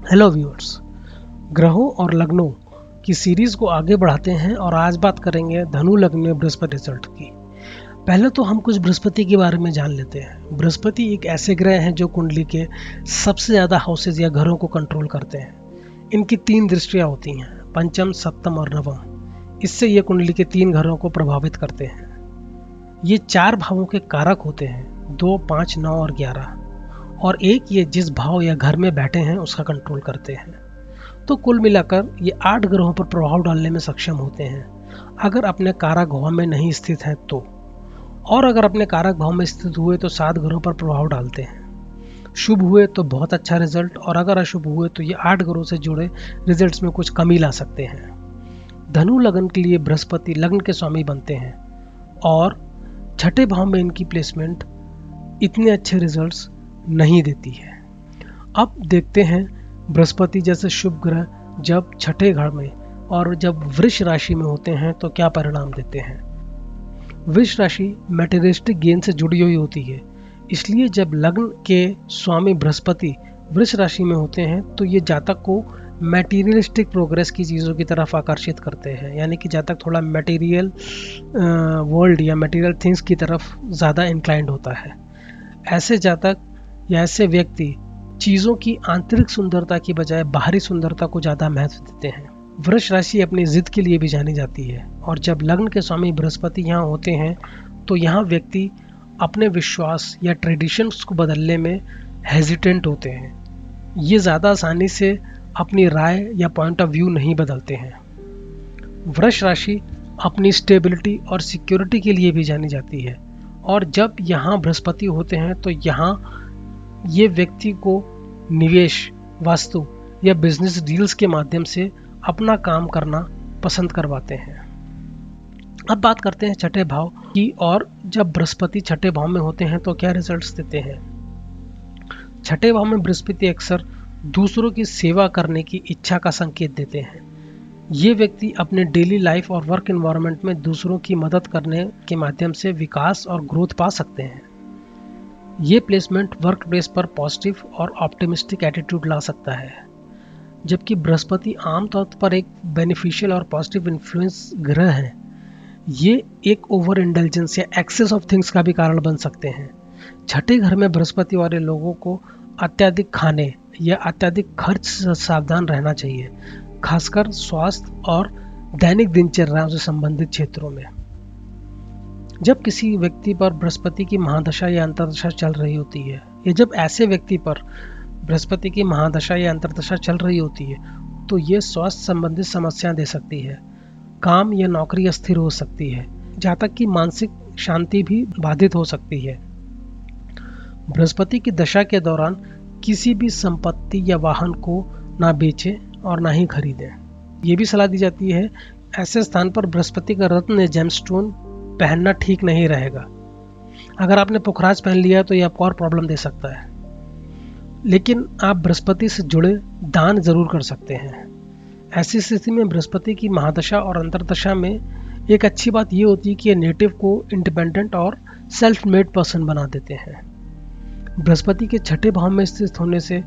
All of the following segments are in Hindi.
हेलो व्यूअर्स, ग्रहों और लग्नों की सीरीज को आगे बढ़ाते हैं और आज बात करेंगे धनु लग्न में बृहस्पति रिजल्ट की। पहले तो हम कुछ बृहस्पति के बारे में जान लेते हैं। बृहस्पति एक ऐसे ग्रह हैं जो कुंडली के सबसे ज़्यादा हाउसेज या घरों को कंट्रोल करते हैं। इनकी 3 दृष्टियाँ होती हैं, पंचम, सप्तम और नवम। इससे ये कुंडली के 3 घरों को प्रभावित करते हैं। ये 4 भावों के कारक होते हैं, 2, 5, 9 और 11, और एक ये जिस भाव या घर में बैठे हैं उसका कंट्रोल करते हैं। तो कुल मिलाकर ये 8 ग्रहों पर प्रभाव डालने में सक्षम होते हैं अगर अपने कारक भाव में नहीं स्थित हैं तो, और अगर अपने कारक भाव में स्थित हुए तो 7 ग्रहों पर प्रभाव डालते हैं। शुभ हुए तो बहुत अच्छा रिजल्ट, और अगर अशुभ हुए तो ये 8 ग्रहों से जुड़े रिजल्ट्स में कुछ कमी ला सकते हैं। धनु लग्न के लिए बृहस्पति लग्न के स्वामी बनते हैं और छठे भाव में इनकी प्लेसमेंट इतने अच्छे रिजल्ट्स नहीं देती है। अब देखते हैं बृहस्पति जैसे शुभ ग्रह जब छठे घर में और जब वृष राशि में होते हैं तो क्या परिणाम देते हैं। वृष राशि मैटेरियलिस्टिक गेन से जुड़ी हुई होती है, इसलिए जब लग्न के स्वामी बृहस्पति वृष राशि में होते हैं तो ये जातक को मैटेरियलिस्टिक प्रोग्रेस की चीज़ों की तरफ आकर्षित करते हैं, यानी कि जातक थोड़ा मटेरियल वर्ल्ड या मटेरियल थिंग्स की तरफ ज़्यादा इंक्लाइंड होता है। ऐसे जातक या ऐसे व्यक्ति चीज़ों की आंतरिक सुंदरता की बजाय बाहरी सुंदरता को ज़्यादा महत्व देते हैं। वृष राशि अपनी जिद के लिए भी जानी जाती है, और जब लग्न के स्वामी बृहस्पति यहाँ होते हैं तो यहाँ व्यक्ति अपने विश्वास या ट्रेडिशंस को बदलने में हेजिटेंट होते हैं। ये ज़्यादा आसानी से अपनी राय या पॉइंट ऑफ व्यू नहीं बदलते हैं। वृष राशि अपनी स्टेबिलिटी और सिक्योरिटी के लिए भी जानी जाती है, और जब यहाँ बृहस्पति होते हैं तो यहाँ ये व्यक्ति को निवेश, वास्तु या बिजनेस डील्स के माध्यम से अपना काम करना पसंद करवाते हैं। अब बात करते हैं छठे भाव की, और जब बृहस्पति छठे भाव में होते हैं तो क्या रिजल्ट्स देते हैं। छठे भाव में बृहस्पति अक्सर दूसरों की सेवा करने की इच्छा का संकेत देते हैं। ये व्यक्ति अपने डेली लाइफ और वर्क एनवायरनमेंट में दूसरों की मदद करने के माध्यम से विकास और ग्रोथ पा सकते हैं। ये प्लेसमेंट वर्क प्लेस पर पॉजिटिव और ऑप्टिमिस्टिक एटीट्यूड ला सकता है। जबकि बृहस्पति आमतौर पर एक बेनिफिशियल और पॉजिटिव इन्फ्लुएंस ग्रह है, ये एक ओवर इंटेलिजेंस या एक्सेस ऑफ थिंग्स का भी कारण बन सकते हैं। छठे घर में बृहस्पति वाले लोगों को अत्यधिक खाने या अत्यधिक खर्च से सावधान रहना चाहिए, खासकर स्वास्थ्य और दैनिक दिनचर्या से संबंधित क्षेत्रों में। जब किसी व्यक्ति पर बृहस्पति की महादशा या अंतर्दशा चल रही होती है, या जब ऐसे व्यक्ति पर बृहस्पति की महादशा या अंतर्दशा चल रही होती है तो ये स्वास्थ्य संबंधित समस्याएं दे सकती है। काम या नौकरी अस्थिर हो सकती है, जातक की मानसिक शांति भी बाधित हो सकती है। बृहस्पति की दशा के दौरान किसी भी संपत्ति या वाहन को ना बेचें और ना ही खरीदें। ये भी सलाह दी जाती है ऐसे स्थान पर बृहस्पति का रत्न या जेमस्टोन पहनना ठीक नहीं रहेगा। अगर आपने पुखराज पहन लिया तो ये आपको और प्रॉब्लम दे सकता है। लेकिन आप बृहस्पति से जुड़े दान जरूर कर सकते हैं। ऐसी स्थिति में बृहस्पति की महादशा और अंतर्दशा में एक अच्छी बात ये होती है कि ये नेटिव को इंडिपेंडेंट और सेल्फ मेड पर्सन बना देते हैं। बृहस्पति के छठे भाव में स्थित होने से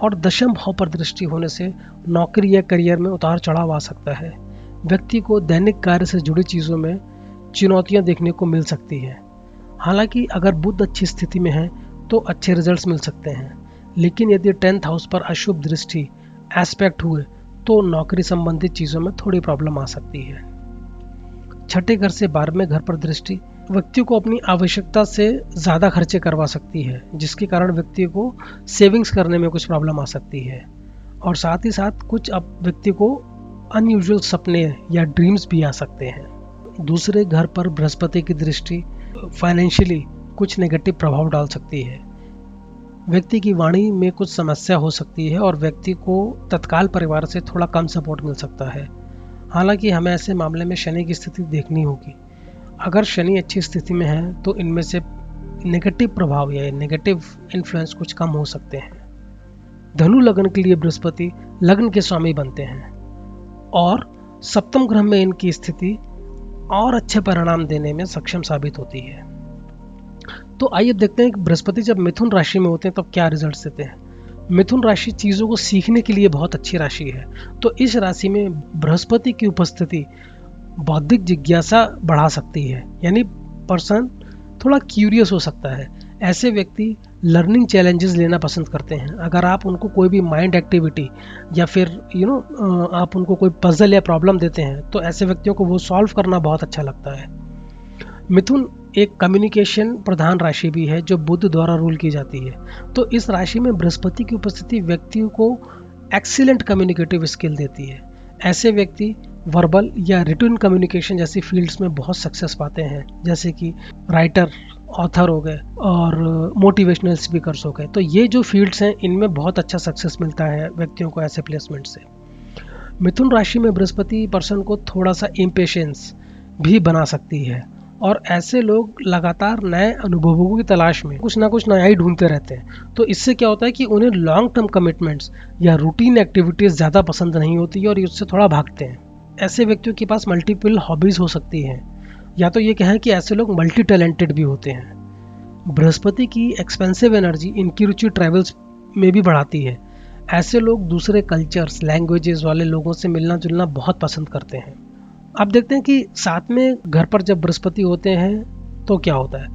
और दशम भाव पर दृष्टि होने से नौकरी या करियर में उतार चढ़ाव आ सकता है। व्यक्ति को दैनिक कार्य से जुड़ी चीज़ों में चुनौतियां देखने को मिल सकती है। हालांकि अगर बुध अच्छी स्थिति में है तो अच्छे रिजल्ट्स मिल सकते हैं, लेकिन यदि 10th हाउस पर अशुभ दृष्टि एस्पेक्ट हुए तो नौकरी संबंधित चीज़ों में थोड़ी प्रॉब्लम आ सकती है। छठे घर से 12वें घर पर दृष्टि व्यक्ति को अपनी आवश्यकता से ज़्यादा खर्चे करवा सकती है, जिसके कारण व्यक्ति को सेविंग्स करने में कुछ प्रॉब्लम आ सकती है, और साथ ही साथ कुछ अब व्यक्ति को अनयूजुअल सपने या ड्रीम्स भी आ सकते हैं। दूसरे घर पर बृहस्पति की दृष्टि फाइनेंशियली कुछ नेगेटिव प्रभाव डाल सकती है। व्यक्ति की वाणी में कुछ समस्या हो सकती है और व्यक्ति को तत्काल परिवार से थोड़ा कम सपोर्ट मिल सकता है। हालांकि हमें ऐसे मामले में शनि की स्थिति देखनी होगी। अगर शनि अच्छी स्थिति में है तो इनमें से नेगेटिव प्रभाव या नेगेटिव इन्फ्लुएंस कुछ कम हो सकते हैं। धनु लग्न के लिए बृहस्पति लग्न के स्वामी बनते हैं और सप्तम ग्रह में इनकी स्थिति और अच्छे परिणाम देने में सक्षम साबित होती है। तो आइए देखते हैं कि बृहस्पति जब मिथुन राशि में होते हैं तब क्या रिजल्ट्स देते हैं। मिथुन राशि चीज़ों को सीखने के लिए बहुत अच्छी राशि है। तो इस राशि में बृहस्पति की उपस्थिति बौद्धिक जिज्ञासा बढ़ा सकती है, यानी पर्सन थोड़ा क्यूरियस हो सकता है। ऐसे व्यक्ति लर्निंग चैलेंजेस लेना पसंद करते हैं। अगर आप उनको कोई भी माइंड एक्टिविटी या फिर आप उनको कोई पजल या प्रॉब्लम देते हैं तो ऐसे व्यक्तियों को वो सॉल्व करना बहुत अच्छा लगता है। मिथुन एक कम्युनिकेशन प्रधान राशि भी है जो बुध द्वारा रूल की जाती है। तो इस राशि में बृहस्पति की उपस्थिति व्यक्तियों को एक्सीलेंट कम्युनिकेटिव स्किल देती है। ऐसे व्यक्ति वर्बल या रिटन कम्युनिकेशन जैसी फील्ड्स में बहुत सक्सेस पाते हैं, जैसे कि राइटर, ऑथर हो गए और मोटिवेशनल स्पीकर्स हो गए। तो ये जो फील्ड्स हैं इनमें बहुत अच्छा सक्सेस मिलता है व्यक्तियों को ऐसे प्लेसमेंट से। मिथुन राशि में बृहस्पति पर्सन को थोड़ा सा इम्पेशेंस भी बना सकती है और ऐसे लोग लगातार नए अनुभवों की तलाश में कुछ ना कुछ नया ही ढूंढते रहते हैं। तो इससे क्या होता है कि उन्हें लॉन्ग टर्म कमिटमेंट्स या रूटीन एक्टिविटीज़ ज़्यादा पसंद नहीं होती है और उससे थोड़ा भागते हैं। ऐसे व्यक्तियों के पास मल्टीपल हॉबीज़ हो सकती हैं, या तो ये कहें कि ऐसे लोग मल्टी टैलेंटेड भी होते हैं। बृहस्पति की एक्सपेंसिव एनर्जी इनकी रुचि ट्रैवल्स में भी बढ़ाती है। ऐसे लोग दूसरे कल्चर्स, लैंग्वेजेस वाले लोगों से मिलना जुलना बहुत पसंद करते हैं। अब देखते हैं कि साथ में घर पर जब बृहस्पति होते हैं तो क्या होता है।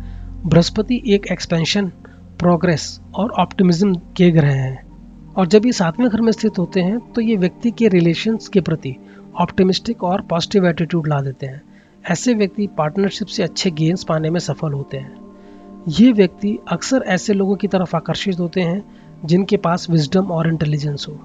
बृहस्पति एक एक्सपेंशन, प्रोग्रेस और ऑप्टिमिज्म के ग्रह हैं, और जब ये सातवें घर में स्थित होते हैं तो ये व्यक्ति के रिलेशंस के प्रति ऑप्टिमिस्टिक और पॉजिटिव एटीट्यूड ला देते हैं। ऐसे व्यक्ति पार्टनरशिप से अच्छे गेन्स पाने में सफल होते हैं। ये व्यक्ति अक्सर ऐसे लोगों की तरफ आकर्षित होते हैं जिनके पास विजडम और इंटेलिजेंस हो।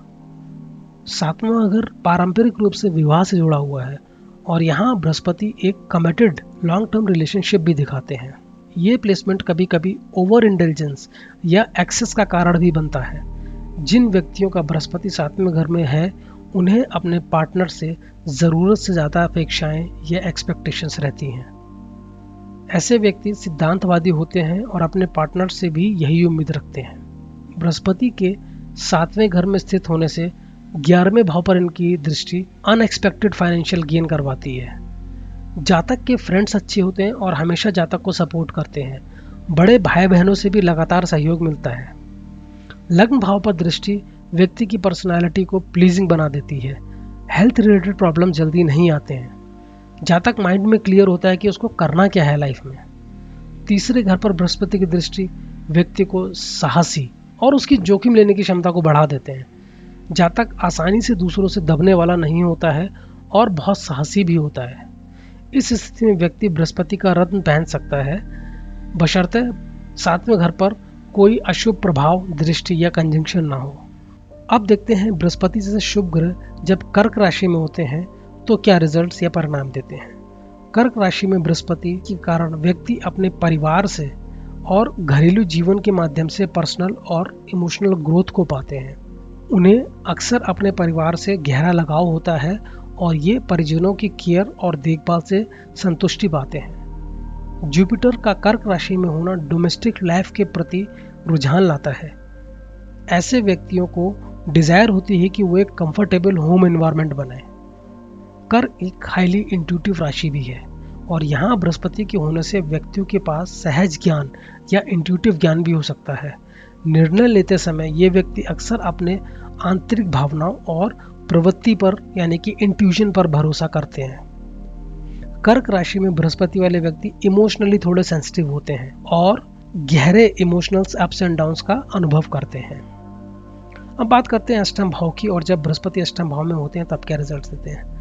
सातवां घर पारंपरिक रूप से विवाह से जुड़ा हुआ है और यहाँ बृहस्पति एक कमिटेड लॉन्ग टर्म रिलेशनशिप भी दिखाते हैं। ये प्लेसमेंट कभी कभी ओवर इंटेलिजेंस या एक्सेस का कारण भी बनता है। जिन व्यक्तियों का बृहस्पति सातवें घर में है उन्हें अपने पार्टनर से ज़रूरत से ज़्यादा अपेक्षाएं या एक्सपेक्टेशंस रहती हैं। ऐसे व्यक्ति सिद्धांतवादी होते हैं और अपने पार्टनर से भी यही उम्मीद रखते हैं। बृहस्पति के सातवें घर में स्थित होने से 11वें भाव पर इनकी दृष्टि अनएक्सपेक्टेड फाइनेंशियल गेन करवाती है। जातक के फ्रेंड्स अच्छे होते हैं और हमेशा जातक को सपोर्ट करते हैं। बड़े भाई बहनों से भी लगातार सहयोग मिलता है। लग्न भाव पर दृष्टि व्यक्ति की पर्सनालिटी को प्लीजिंग बना देती है। हेल्थ रिलेटेड प्रॉब्लम जल्दी नहीं आते हैं। जातक माइंड में क्लियर होता है कि उसको करना क्या है लाइफ में। तीसरे घर पर बृहस्पति की दृष्टि व्यक्ति को साहसी और उसकी जोखिम लेने की क्षमता को बढ़ा देते हैं। जातक आसानी से दूसरों से दबने वाला नहीं होता है और बहुत साहसी भी होता है। इस स्थिति में व्यक्ति बृहस्पति का रत्न पहन सकता है, बशर्ते सातवें घर पर कोई अशुभ प्रभाव, दृष्टि या कंजंक्शन ना हो। अब देखते हैं बृहस्पति जैसे शुभ ग्रह जब कर्क राशि में होते हैं तो क्या रिजल्ट्स या परिणाम देते हैं। कर्क राशि में बृहस्पति के कारण व्यक्ति अपने परिवार से और घरेलू जीवन के माध्यम से पर्सनल और इमोशनल ग्रोथ को पाते हैं। उन्हें अक्सर अपने परिवार से गहरा लगाव होता है और ये परिजनों की केयर और देखभाल से संतुष्टि पाते हैं। जुपिटर का कर्क राशि में होना डोमेस्टिक लाइफ के प्रति रुझान लाता है। ऐसे व्यक्तियों को डिजायर होती है कि वो एक कंफर्टेबल होम एनवायरनमेंट बनाए। कर्क एक हाईली इंट्यूटिव राशि भी है और यहाँ बृहस्पति के होने से व्यक्तियों के पास सहज ज्ञान या इंट्यूटिव ज्ञान भी हो सकता है। निर्णय लेते समय ये व्यक्ति अक्सर अपने आंतरिक भावनाओं और प्रवृत्ति पर यानी कि इंट्यूशन पर भरोसा करते हैं। कर्क राशि में बृहस्पति वाले व्यक्ति इमोशनली थोड़े सेंसिटिव होते हैं और गहरे इमोशनल अप्स एंड डाउन्स का अनुभव करते हैं। अब बात करते हैं अष्टम भाव की, और जब बृहस्पति अष्टम भाव में होते हैं तब क्या रिजल्ट देते हैं।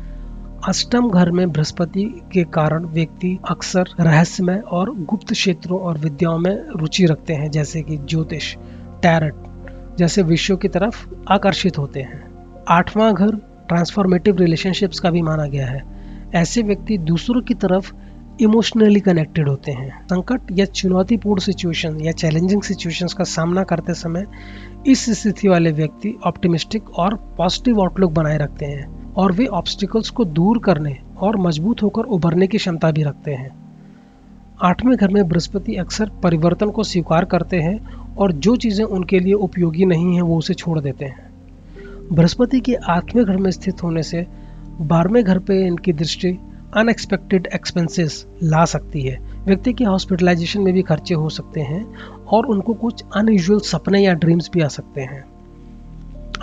अष्टम घर में बृहस्पति के कारण व्यक्ति अक्सर रहस्यमय और गुप्त क्षेत्रों और विद्याओं में रुचि रखते हैं, जैसे कि ज्योतिष, टैरट जैसे विषयों की तरफ आकर्षित होते हैं। आठवां घर ट्रांसफॉर्मेटिव रिलेशनशिप्स का भी माना गया है। ऐसे व्यक्ति दूसरों की तरफ इमोशनली कनेक्टेड होते हैं। संकट या चुनौतीपूर्ण सिचुएशन या चैलेंजिंग सिचुएशंस का सामना करते समय इस स्थिति वाले व्यक्ति ऑप्टिमिस्टिक और पॉजिटिव आउटलुक बनाए रखते हैं और वे ऑब्स्टिकल्स को दूर करने और मजबूत होकर उभरने की क्षमता भी रखते हैं। आठवें घर में बृहस्पति अक्सर परिवर्तन को स्वीकार करते हैं और जो चीज़ें उनके लिए उपयोगी नहीं हैं वो उसे छोड़ देते हैं। बृहस्पति के आठवें घर में स्थित होने से 12वें घर पे इनकी दृष्टि अनएक्सपेक्टेड एक्सपेंसेस ला सकती है। व्यक्ति के हॉस्पिटलाइजेशन में भी खर्चे हो सकते हैं और उनको कुछ अनयूजुअल सपने या ड्रीम्स भी आ सकते हैं।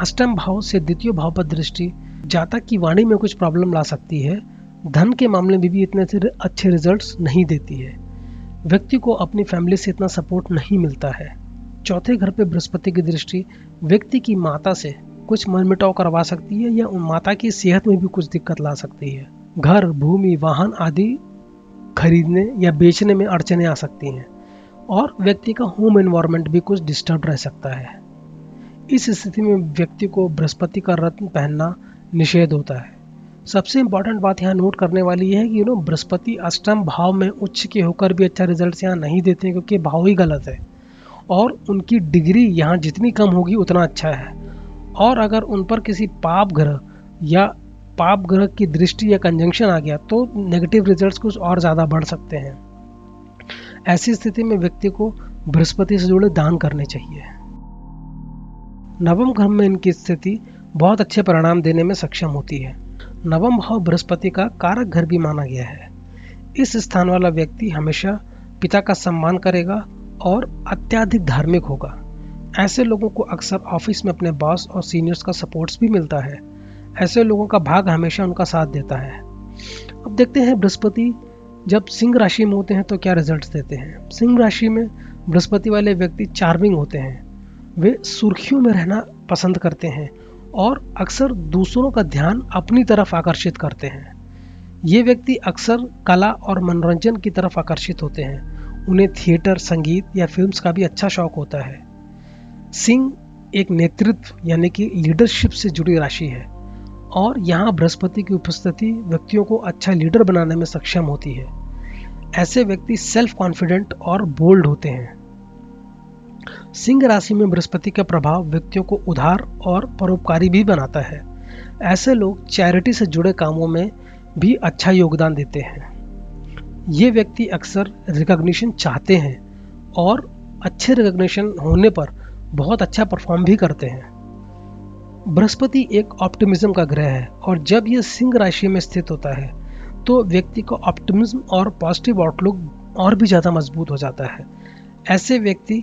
अष्टम भाव से द्वितीय भाव पर दृष्टि जातक की वाणी में कुछ प्रॉब्लम ला सकती है। धन के मामले में भी इतने अच्छे रिजल्ट्स नहीं देती है। व्यक्ति को अपनी फैमिली से इतना सपोर्ट नहीं मिलता है। चौथे घर पे बृहस्पति की दृष्टि व्यक्ति की माता से कुछ मनमुटाव करवा सकती है या उन माता की सेहत में भी कुछ दिक्कत ला सकती है। घर, भूमि, वाहन आदि खरीदने या बेचने में अड़चने आ सकती हैं और व्यक्ति का होम एनवायरनमेंट भी कुछ डिस्टर्ब रह सकता है। इस स्थिति में व्यक्ति को बृहस्पति का रत्न पहनना निषेध होता है। सबसे इम्पॉर्टेंट बात यहाँ नोट करने वाली है कि बृहस्पति अष्टम भाव में उच्च के होकर भी अच्छा रिजल्ट यहाँ नहीं देते हैं, क्योंकि भाव ही गलत है और उनकी डिग्री यहाँ जितनी कम होगी उतना अच्छा है। और अगर उन पर किसी पाप ग्रह की दृष्टि या कंजंक्शन आ गया तो नेगेटिव रिजल्ट्स कुछ और ज़्यादा बढ़ सकते हैं। ऐसी स्थिति में व्यक्ति को बृहस्पति से जुड़े दान करने चाहिए। नवम घर में इनकी स्थिति बहुत अच्छे परिणाम देने में सक्षम होती है। नवम भाव बृहस्पति का कारक घर भी माना गया है। इस स्थान वाला व्यक्ति हमेशा पिता का सम्मान करेगा और अत्यधिक धार्मिक होगा। ऐसे लोगों को अक्सर ऑफिस में अपने बॉस और सीनियर्स का सपोर्ट्स भी मिलता है। ऐसे लोगों का भाग हमेशा उनका साथ देता है। अब देखते हैं बृहस्पति जब सिंह राशि में होते हैं तो क्या रिजल्ट्स देते हैं। सिंह राशि में बृहस्पति वाले व्यक्ति चार्मिंग होते हैं। वे सुर्खियों में रहना पसंद करते हैं और अक्सर दूसरों का ध्यान अपनी तरफ आकर्षित करते हैं। ये व्यक्ति अक्सर कला और मनोरंजन की तरफ आकर्षित होते हैं। उन्हें थिएटर, संगीत या फिल्म्स का भी अच्छा शौक होता है। सिंह एक नेतृत्व यानी कि लीडरशिप से जुड़ी राशि है और यहाँ बृहस्पति की उपस्थिति व्यक्तियों को अच्छा लीडर बनाने में सक्षम होती है। ऐसे व्यक्ति सेल्फ कॉन्फिडेंट और बोल्ड होते हैं। सिंह राशि में बृहस्पति का प्रभाव व्यक्तियों को उदार और परोपकारी भी बनाता है। ऐसे लोग चैरिटी से जुड़े कामों में भी अच्छा योगदान देते हैं। ये व्यक्ति अक्सर रिकॉग्निशन चाहते हैं और अच्छे रिकॉग्निशन होने पर बहुत अच्छा परफॉर्म भी करते हैं। बृहस्पति एक ऑप्टिमिज्म का ग्रह है और जब यह सिंह राशि में स्थित होता है तो व्यक्ति का ऑप्टिमिज्म और पॉजिटिव आउटलुक और भी ज़्यादा मजबूत हो जाता है। ऐसे व्यक्ति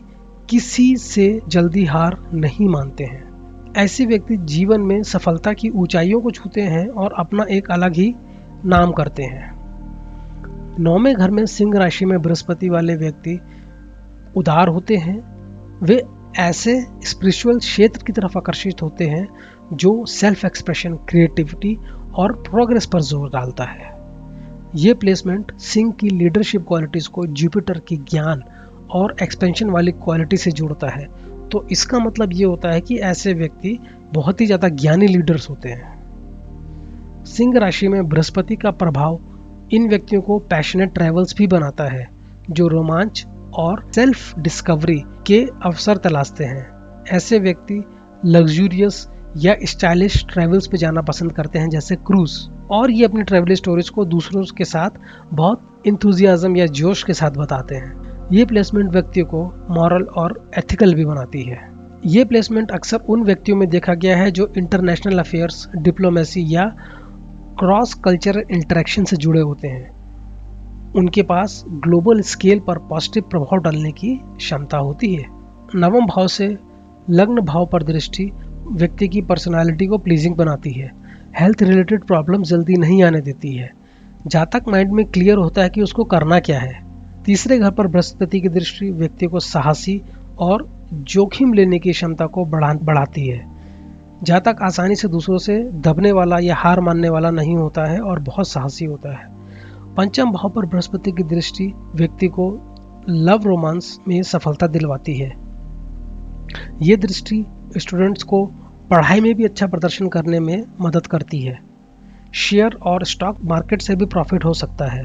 किसी से जल्दी हार नहीं मानते हैं। ऐसे व्यक्ति जीवन में सफलता की ऊंचाइयों को छूते हैं और अपना एक अलग ही नाम करते हैं। नौवें घर में सिंह राशि में बृहस्पति वाले व्यक्ति उदार होते हैं। वे ऐसे स्पिरिचुअल क्षेत्र की तरफ आकर्षित होते हैं जो सेल्फ एक्सप्रेशन, क्रिएटिविटी और प्रोग्रेस पर जोर डालता है। ये प्लेसमेंट सिंह की लीडरशिप क्वालिटीज़ को जुपिटर की ज्ञान और एक्सपेंशन वाली क्वालिटी से जोड़ता है। तो इसका मतलब ये होता है कि ऐसे व्यक्ति बहुत ही ज़्यादा ज्ञानी लीडर्स होते हैं। सिंह राशि में बृहस्पति का प्रभाव इन व्यक्तियों को पैशनेट ट्रैवल्स भी बनाता है, जो रोमांच और सेल्फ डिस्कवरी के अवसर तलाशते हैं। ऐसे व्यक्ति लग्जूरियस या स्टाइलिश ट्रैवल्स पे जाना पसंद करते हैं, जैसे क्रूज, और ये अपनी ट्रैवल स्टोरीज को दूसरों के साथ बहुत इंथुजियाज्म या जोश के साथ बताते हैं। ये प्लेसमेंट व्यक्ति को मॉरल और एथिकल भी बनाती है। ये प्लेसमेंट अक्सर उन व्यक्तियों में देखा गया है जो इंटरनेशनल अफेयर्स, डिप्लोमेसी या क्रॉस कल्चरल इंटरेक्शन से जुड़े होते हैं। उनके पास ग्लोबल स्केल पर पॉजिटिव प्रभाव डालने की क्षमता होती है। नवम भाव से लग्न भाव पर दृष्टि व्यक्ति की पर्सनालिटी को प्लीजिंग बनाती है। हेल्थ रिलेटेड प्रॉब्लम जल्दी नहीं आने देती है। जातक माइंड में क्लियर होता है कि उसको करना क्या है। तीसरे घर पर बृहस्पति की दृष्टि व्यक्ति को साहसी और जोखिम लेने की क्षमता को बढ़ाती है। जातक आसानी से दूसरों से दबने वाला या हार मानने वाला नहीं होता है और बहुत साहसी होता है। पंचम भाव पर बृहस्पति की दृष्टि व्यक्ति को लव रोमांस में सफलता दिलवाती है। ये दृष्टि स्टूडेंट्स को पढ़ाई में भी अच्छा प्रदर्शन करने में मदद करती है। शेयर और स्टॉक मार्केट से भी प्रॉफिट हो सकता है।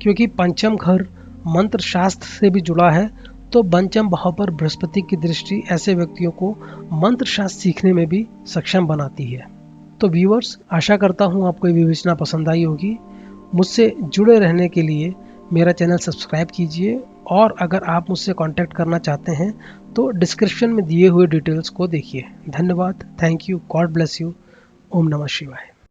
क्योंकि पंचम घर मंत्र शास्त्र से भी जुड़ा है, तो पंचम भाव पर बृहस्पति की दृष्टि ऐसे व्यक्तियों को मंत्र शास्त्र सीखने में भी सक्षम बनाती है। तो व्यूअर्स, आशा करता हूँ आपको ये विवेचना पसंद आई होगी। मुझसे जुड़े रहने के लिए मेरा चैनल सब्सक्राइब कीजिए और अगर आप मुझसे कांटेक्ट करना चाहते हैं तो डिस्क्रिप्शन में दिए हुए डिटेल्स को देखिए। धन्यवाद। Thank you. God bless you. ओम नमः शिवाय।